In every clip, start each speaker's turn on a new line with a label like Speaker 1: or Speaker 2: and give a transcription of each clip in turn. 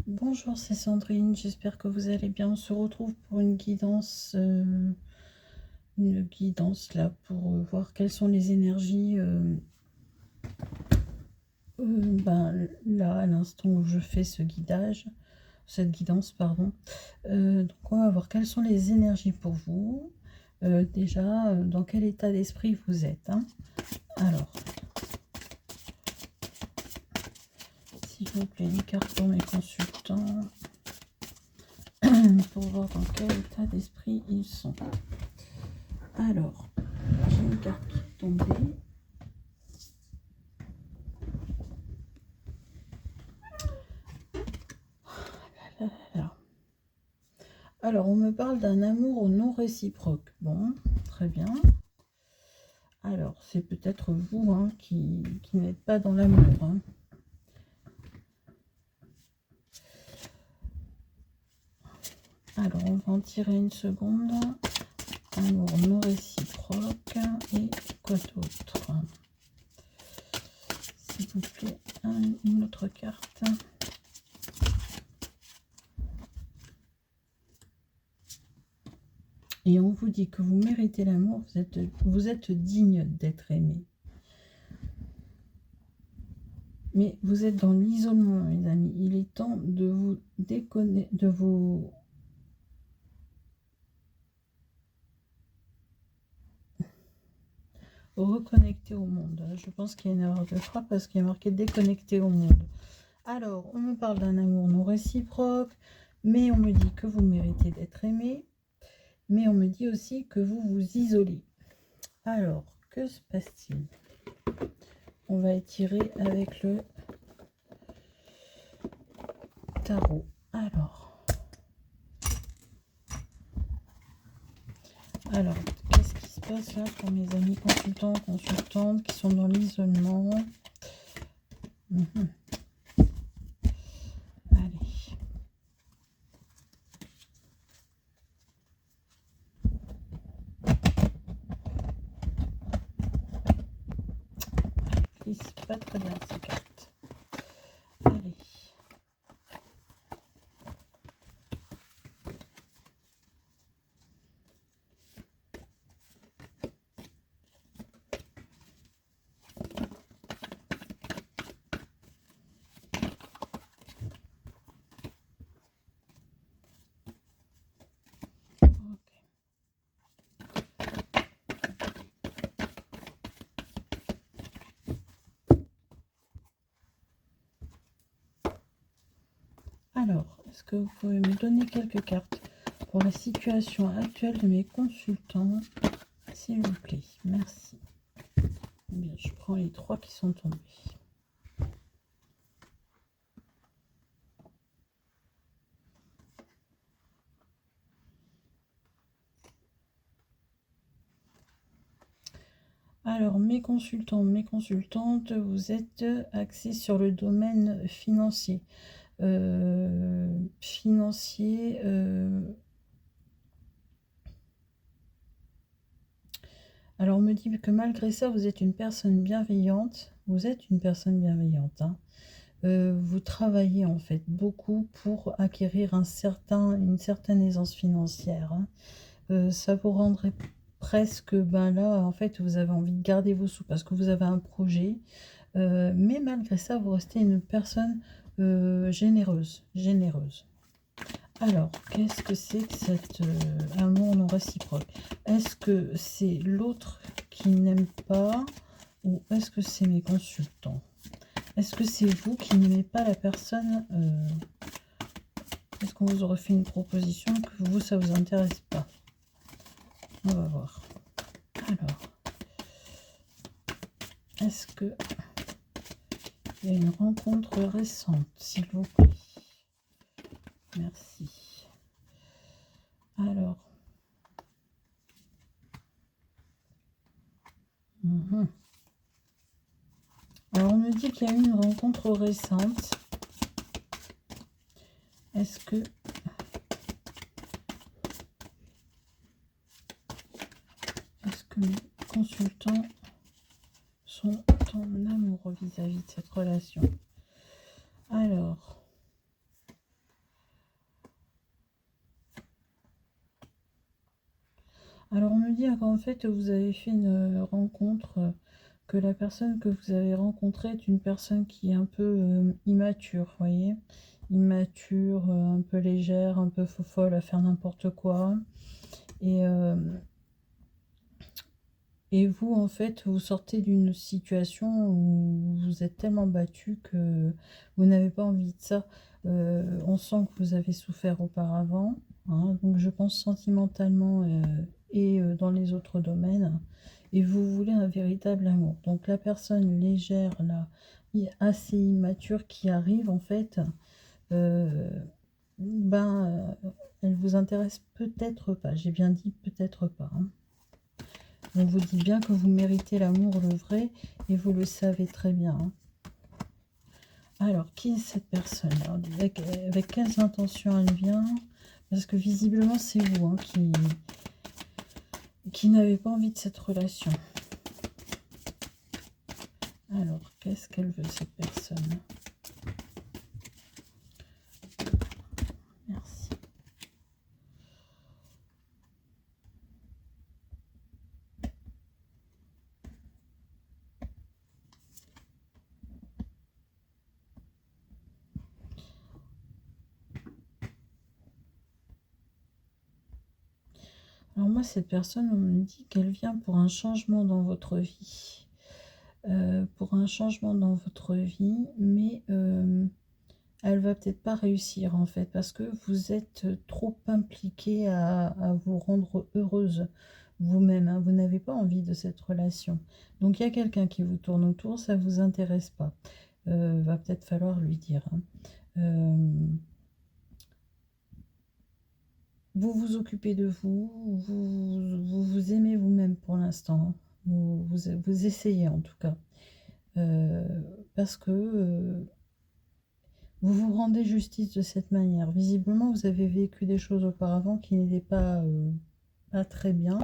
Speaker 1: Bonjour, c'est Sandrine, j'espère que vous allez bien. On se retrouve pour une guidance là pour voir quelles sont les énergies là à l'instant où je fais cette guidance, pardon. Donc on va voir quelles sont les énergies pour vous. Déjà, dans quel état d'esprit vous êtes, hein. Alors, s'il vous plaît, une carte pour mes consultants pour voir dans quel état d'esprit ils sont. Alors, j'ai une carte qui est tombée. Alors, on me parle d'un amour non réciproque. Bon, très bien. Alors, c'est peut-être vous qui n'êtes pas dans l'amour, hein. Alors, on va en tirer une seconde. Amour non réciproque. Et quoi d'autre? S'il vous plaît, une autre carte. Et on vous dit que vous méritez l'amour, vous êtes digne d'être aimé. Mais vous êtes dans l'isolement, mes amis. Il est temps de vous déconnecter, de vous reconnecter au monde. Je pense qu'il y a une erreur de frappe parce qu'il y a marqué déconnecter au monde. Alors, on me parle d'un amour non réciproque, mais on me dit que vous méritez d'être aimé, mais on me dit aussi que vous vous isolez. Alors, que se passe-t-il? On va étirer avec le tarot. Alors, qu'est-ce qui se passe là pour mes amis consultants, consultantes qui sont dans l'isolement? Allez. C'est pas très bien ces cartes. Allez. Alors, est-ce que vous pouvez me donner quelques cartes pour la situation actuelle de mes consultants, s'il vous plaît? Merci. Bien, je prends les 3 qui sont tombés. Alors, mes consultants, mes consultantes, vous êtes axés sur le domaine financier. Alors, on me dit que malgré ça, vous êtes une personne bienveillante. Vous êtes une personne bienveillante, hein. Vous travaillez en fait beaucoup pour acquérir une certaine aisance financière, hein. Ça vous rendrait presque, là, en fait, vous avez envie de garder vos sous parce que vous avez un projet. Mais malgré ça, vous restez une personne généreuse. Alors, qu'est-ce que c'est que cet amour non réciproque? Est-ce que c'est l'autre qui n'aime pas ou est-ce que c'est mes consultants? Est-ce que c'est vous qui n'aimez pas la personne? Est-ce qu'on vous aurait fait une proposition que vous, ça vous intéresse pas? On va voir. Alors, est-ce que il y a une rencontre récente, s'il vous plaît? Merci. Alors. Alors, on me dit qu'il y a eu une rencontre récente. Est-ce que mes consultants sont en amoureux vis-à-vis de cette relation? Alors, Alors on me dit qu'en fait vous avez fait une rencontre, que la personne que vous avez rencontrée est une personne qui est un peu immature, vous voyez? Immature, un peu légère, un peu fofolle à faire n'importe quoi. Et, et vous, en fait, vous sortez d'une situation où vous êtes tellement battu que vous n'avez pas envie de ça. On sent que vous avez souffert auparavant, hein, donc je pense sentimentalement et dans les autres domaines. Et vous voulez un véritable amour. Donc la personne légère, là, assez immature qui arrive, en fait, euh, elle vous intéresse peut-être pas. J'ai bien dit peut-être pas, hein. On vous dit bien que vous méritez l'amour, le vrai, et vous le savez très bien, hein. Alors, qui est cette personne-là? Avec quelles intentions elle vient? Parce que visiblement, c'est vous, hein, qui n'avez pas envie de cette relation. Alors, qu'est-ce qu'elle veut, cette personne? Merci. Alors moi, cette personne, on me dit qu'elle vient pour un changement dans votre vie. Pour un changement dans votre vie, mais elle va peut-être pas réussir en fait, parce que vous êtes trop impliqué à vous rendre heureuse vous-même, hein. Vous n'avez pas envie de cette relation. Donc il y a quelqu'un qui vous tourne autour, ça vous intéresse pas. Va peut-être falloir lui dire, hein. Euh, Vous vous occupez de vous, vous aimez vous-même pour l'instant, hein. Vous essayez en tout cas. Euh, Parce que vous vous rendez justice de cette manière. Visiblement, vous avez vécu des choses auparavant qui n'étaient pas très bien.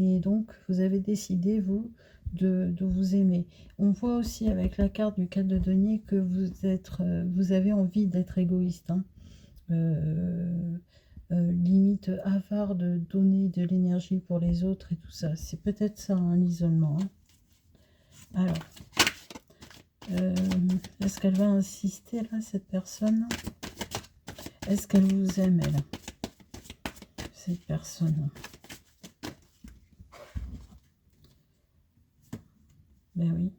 Speaker 1: Et donc, vous avez décidé, vous, de vous aimer. On voit aussi avec la carte du 4 de denier que vous avez envie d'être égoïste, hein. Euh, Limite avare de donner de l'énergie pour les autres et tout ça. C'est peut-être ça, hein, l'isolement, hein. Alors, euh, est-ce qu'elle va insister là, cette personne? Est-ce qu'elle vous aime, elle, cette personne? Ben oui.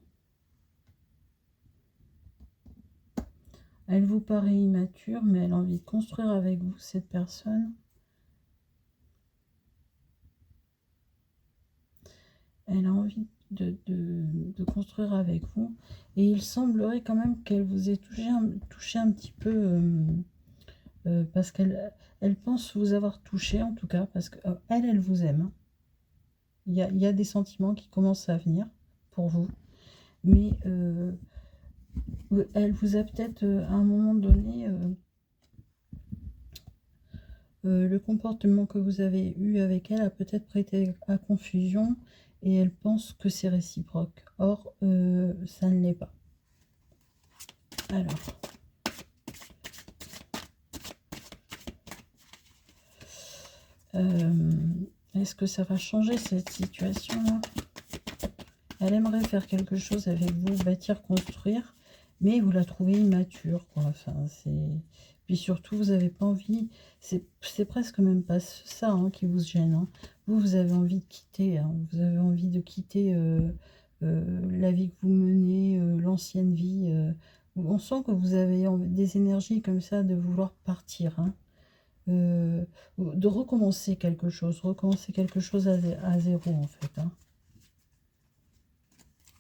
Speaker 1: Elle vous paraît immature, mais elle a envie de construire avec vous, cette personne. Elle a envie de construire avec vous. Et il semblerait quand même qu'elle vous ait touché un petit peu, parce qu'elle pense vous avoir touché, en tout cas, parce qu'elle, elle vous aime, hein. Il y a des sentiments qui commencent à venir pour vous. Mais elle vous a peut-être, à un moment donné, le comportement que vous avez eu avec elle a peut-être prêté à confusion et elle pense que c'est réciproque. Or, ça ne l'est pas. Alors, est-ce que ça va changer cette situation-là? Elle aimerait faire quelque chose avec vous, bâtir, construire, mais vous la trouvez immature, quoi. Enfin, puis surtout, vous n'avez pas envie, c'est presque même pas ça, hein, qui vous gêne, hein. Vous avez envie de quitter, hein. Vous avez envie de quitter la vie que vous menez, l'ancienne vie. On sent que vous avez des énergies comme ça de vouloir partir, hein. De recommencer quelque chose à zéro, en fait, hein.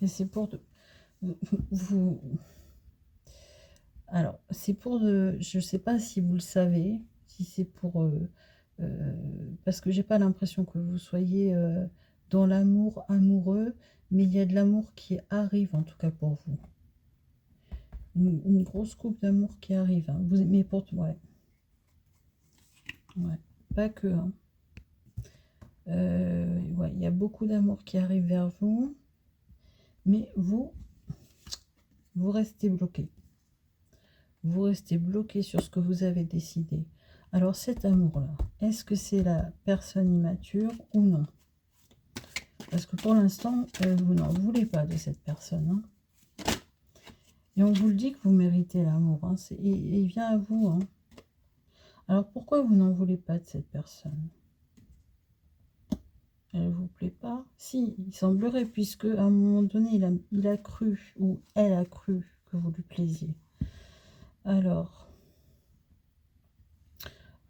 Speaker 1: Et c'est pour vous. Alors, c'est pour de. Je ne sais pas si vous le savez, si c'est pour. Euh, Parce que j'ai pas l'impression que vous soyez dans l'amour amoureux, mais il y a de l'amour qui arrive, en tout cas pour vous. Une grosse coupe d'amour qui arrive, hein. Mais pour. Ouais, ouais. Pas que, hein. Ouais, il y a beaucoup d'amour qui arrive vers vous, mais vous restez bloqué. Vous restez bloqué sur ce que vous avez décidé. Alors cet amour-là, est-ce que c'est la personne immature ou non? Parce que pour l'instant, vous n'en voulez pas de cette personne. Hein. Et on vous le dit que vous méritez l'amour. Hein. Il vient à vous. Hein. Alors pourquoi vous n'en voulez pas de cette personne? Elle ne vous plaît pas? Si, il semblerait, puisque à un moment donné, il a cru, ou elle a cru, que vous lui plaisiez. Alors,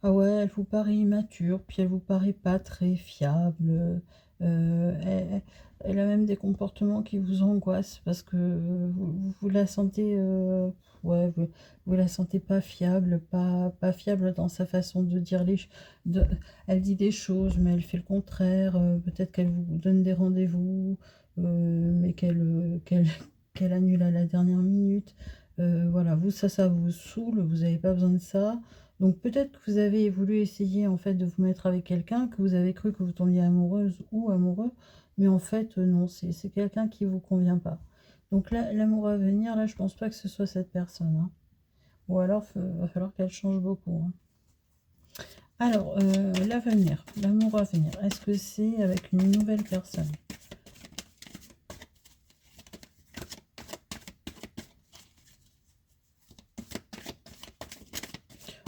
Speaker 1: ah ouais, elle vous paraît immature, puis elle vous paraît pas très fiable. Elle a même des comportements qui vous angoissent parce que vous la sentez, ouais, vous la sentez pas fiable, pas fiable dans sa façon de dire elle dit des choses, mais elle fait le contraire. Peut-être qu'elle vous donne des rendez-vous, mais qu'elle annule à la dernière minute. Voilà, ça vous saoule, vous n'avez pas besoin de ça. Donc peut-être que vous avez voulu essayer en fait de vous mettre avec quelqu'un, que vous avez cru que vous tombiez amoureuse ou amoureux, mais en fait non, c'est quelqu'un qui ne vous convient pas. Donc là, l'amour à venir, là, je pense pas que ce soit cette personne. Hein. Ou alors, va falloir qu'elle change beaucoup. Hein. Alors, l'avenir, l'amour à venir, est-ce que c'est avec une nouvelle personne?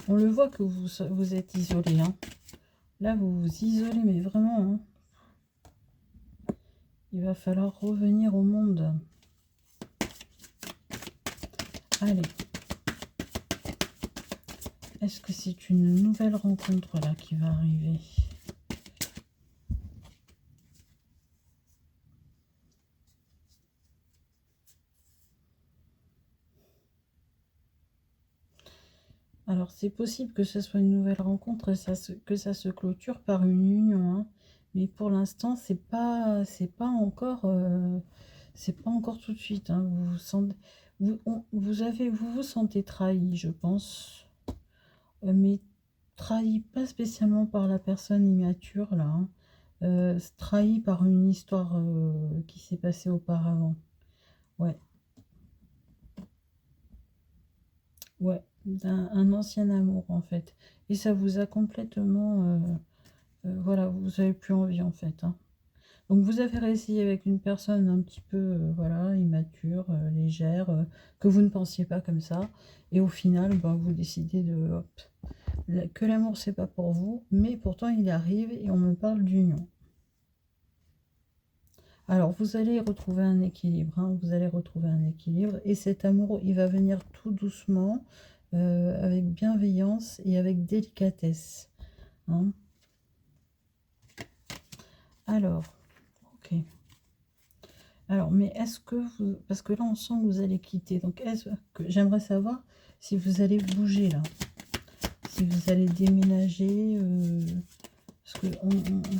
Speaker 1: On le voit que vous êtes isolé. Hein. Là, vous vous isolez, mais vraiment. Hein. Il va falloir revenir au monde. Allez. Est-ce que c'est une nouvelle rencontre là qui va arriver? Alors c'est possible que ce soit une nouvelle rencontre et que ça se clôture par une union. Hein. Mais pour l'instant, c'est pas encore tout de suite. Hein. Vous vous sentez trahi, je pense. Mais trahi pas spécialement par la personne immature là. Hein. Trahi par une histoire qui s'est passée auparavant. Ouais, ouais, un ancien amour en fait. Et ça vous a complètement, voilà, vous avez plus envie en fait. Hein. Donc vous avez réussi avec une personne un petit peu, voilà, immature, légère, que vous ne pensiez pas comme ça. Et au final, ben, vous décidez hop, que l'amour c'est pas pour vous, mais pourtant il arrive et on me parle d'union. Alors, vous allez retrouver un équilibre, hein, vous allez retrouver un équilibre, et cet amour, il va venir tout doucement, avec bienveillance et avec délicatesse. Hein. Alors, ok. Alors, mais est-ce que vous... Parce que là, on sent que vous allez quitter, donc est-ce que... J'aimerais savoir si vous allez bouger, là. Si vous allez déménager... Parce que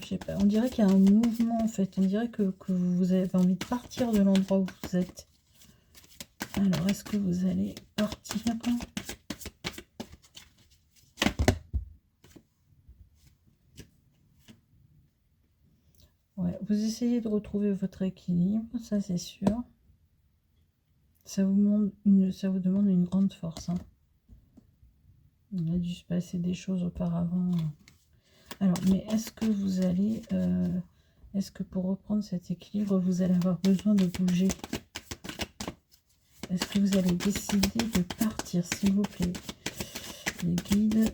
Speaker 1: je sais pas, on dirait qu'il y a un mouvement en fait. On dirait que vous avez envie de partir de l'endroit où vous êtes. Alors, est-ce que vous allez partir? Ouais, vous essayez de retrouver votre équilibre, ça c'est sûr. Ça vous demande une grande force. Hein. Il a dû se passer des choses auparavant. Alors, mais est-ce que vous allez... est-ce que pour reprendre cet équilibre, vous allez avoir besoin de bouger? Est-ce que vous allez décider de partir, s'il vous plaît? Les guides,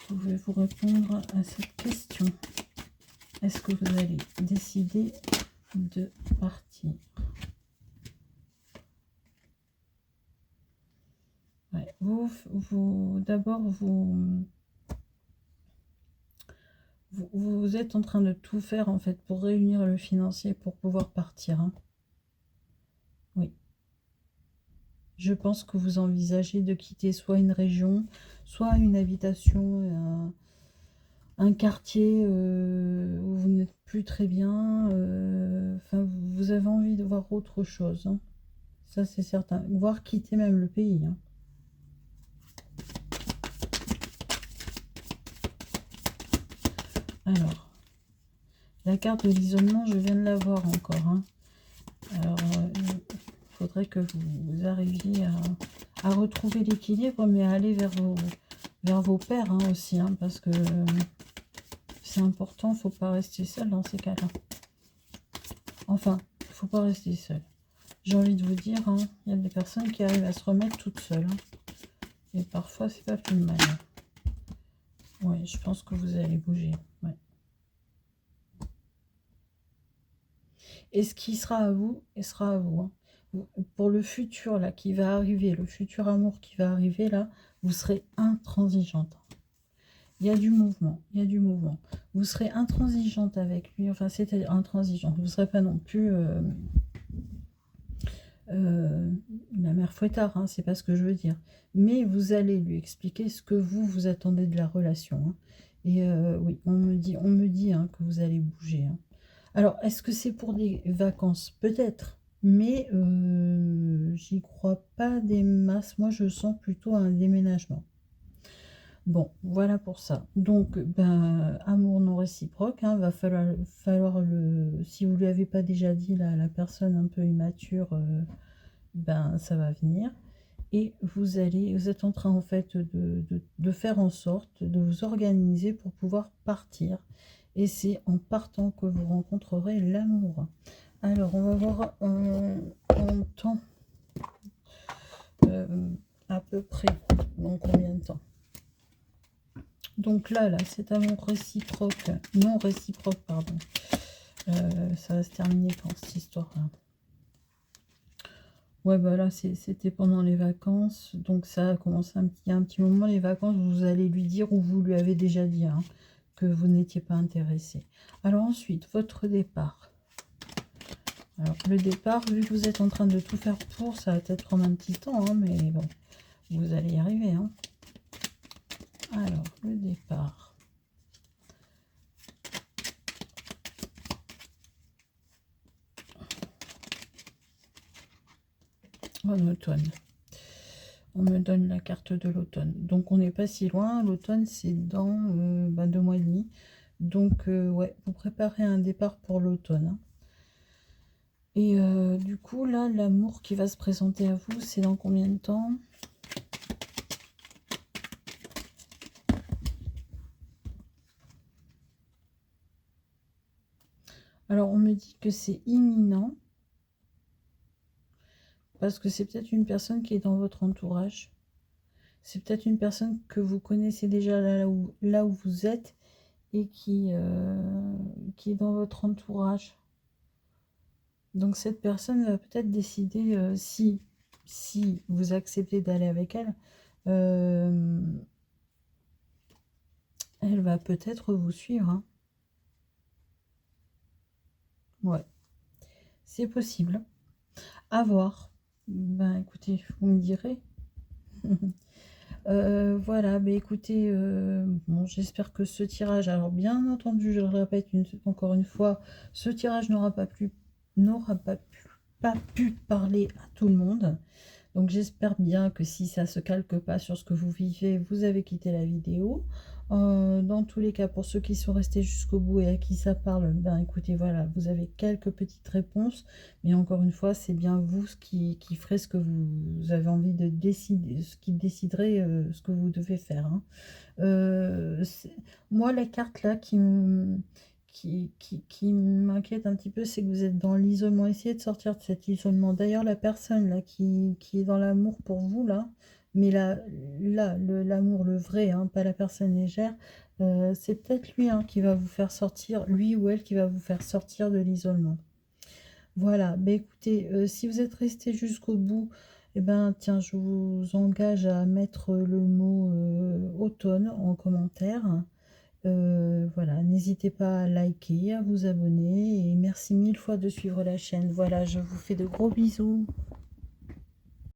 Speaker 1: pouvez-vous répondre à cette question? Est-ce que vous allez décider de partir? Ouais, d'abord, vous êtes en train de tout faire en fait pour réunir le financier pour pouvoir partir. Hein. Oui. Je pense que vous envisagez de quitter soit une région, soit une habitation, un quartier où vous n'êtes plus très bien. Enfin, vous avez envie de voir autre chose. Hein. Ça, c'est certain. Voire quitter même le pays. Hein. Alors, la carte de l'isolement, je viens de la voir encore. Hein. Alors, il faudrait que vous arriviez à retrouver l'équilibre, mais à aller vers vos pairs hein, aussi, hein, parce que c'est important, il ne faut pas rester seul dans ces cas-là. Enfin, il ne faut pas rester seul. J'ai envie de vous dire, hein, il y a des personnes qui arrivent à se remettre toutes seules. Hein, et parfois, c'est pas plus mal. Oui, je pense que vous allez bouger. Ouais. Et ce qui sera à vous, il sera à vous. Hein. Pour le futur là qui va arriver, le futur amour qui va arriver là, vous serez intransigeante. Il y a du mouvement, il y a du mouvement. Vous serez intransigeante avec lui, enfin c'était intransigeante. Vous ne serez pas non plus la mère fouettard, hein, c'est pas ce que je veux dire. Mais vous allez lui expliquer ce que vous attendez de la relation. Hein. Et oui, on me dit hein, que vous allez bouger. Hein. Alors, est-ce que c'est pour des vacances? Peut-être. Mais j'y crois pas des masses. Moi, je sens plutôt un déménagement. Bon, voilà pour ça. Donc, ben, amour non réciproque, hein, va falloir le... Si vous lui avez pas déjà dit, la personne un peu immature, ben, ça va venir. Et vous êtes en train, en fait, de faire en sorte de vous organiser pour pouvoir partir. Et c'est en partant que vous rencontrerez l'amour. Alors, on va voir en temps, à peu près, dans combien de temps. Donc là, cet amour réciproque, non réciproque, pardon, ça va se terminer quand cette histoire-là? Ouais, bah là, c'était pendant les vacances, donc ça a commencé il y a un petit moment, les vacances, vous allez lui dire, ou vous lui avez déjà dit, hein, que vous n'étiez pas intéressé. Alors ensuite, votre départ. Alors, le départ, vu que vous êtes en train de tout faire pour, ça va peut-être prendre un petit temps, hein, mais bon, vous allez y arriver. Hein. Alors, le départ. En automne. On me donne la carte de l'automne. Donc, on n'est pas si loin. L'automne, c'est dans 2 mois et demi. Donc, ouais, vous préparez un départ pour l'automne. Hein. Et du coup, là, l'amour qui va se présenter à vous, c'est dans combien de temps? Alors, on me dit que c'est imminent. Parce que c'est peut-être une personne qui est dans votre entourage. C'est peut-être une personne que vous connaissez déjà là où vous êtes et qui est dans votre entourage. Donc cette personne va peut-être décider, si vous acceptez d'aller avec elle, elle va peut-être vous suivre. Hein. Ouais, c'est possible. À voir. Ben écoutez, vous me direz. Voilà, bah écoutez, bon, j'espère que ce tirage, alors bien entendu, je le répète encore une fois, ce tirage n'aura pas pu parler à tout le monde. Donc j'espère bien que si ça ne se calque pas sur ce que vous vivez, vous avez quitté la vidéo. Dans tous les cas, pour ceux qui sont restés jusqu'au bout et à qui ça parle, ben écoutez, voilà, vous avez quelques petites réponses. Mais encore une fois, c'est bien vous qui ferez ce que vous avez envie de décider, ce qui déciderait ce que vous devez faire. Hein. Moi, la carte là qui m'inquiète un petit peu, c'est que vous êtes dans l'isolement. Essayez de sortir de cet isolement. D'ailleurs, la personne là qui est dans l'amour pour vous, là, mais l'amour, le vrai, hein, pas la personne légère, c'est peut-être lui hein, qui va vous faire sortir, lui ou elle qui va vous faire sortir de l'isolement. Voilà, bah écoutez, si vous êtes resté jusqu'au bout, eh ben tiens, je vous engage à mettre le mot automne en commentaire. Voilà, n'hésitez pas à liker, à vous abonner et merci mille fois de suivre la chaîne. Voilà, je vous fais de gros bisous.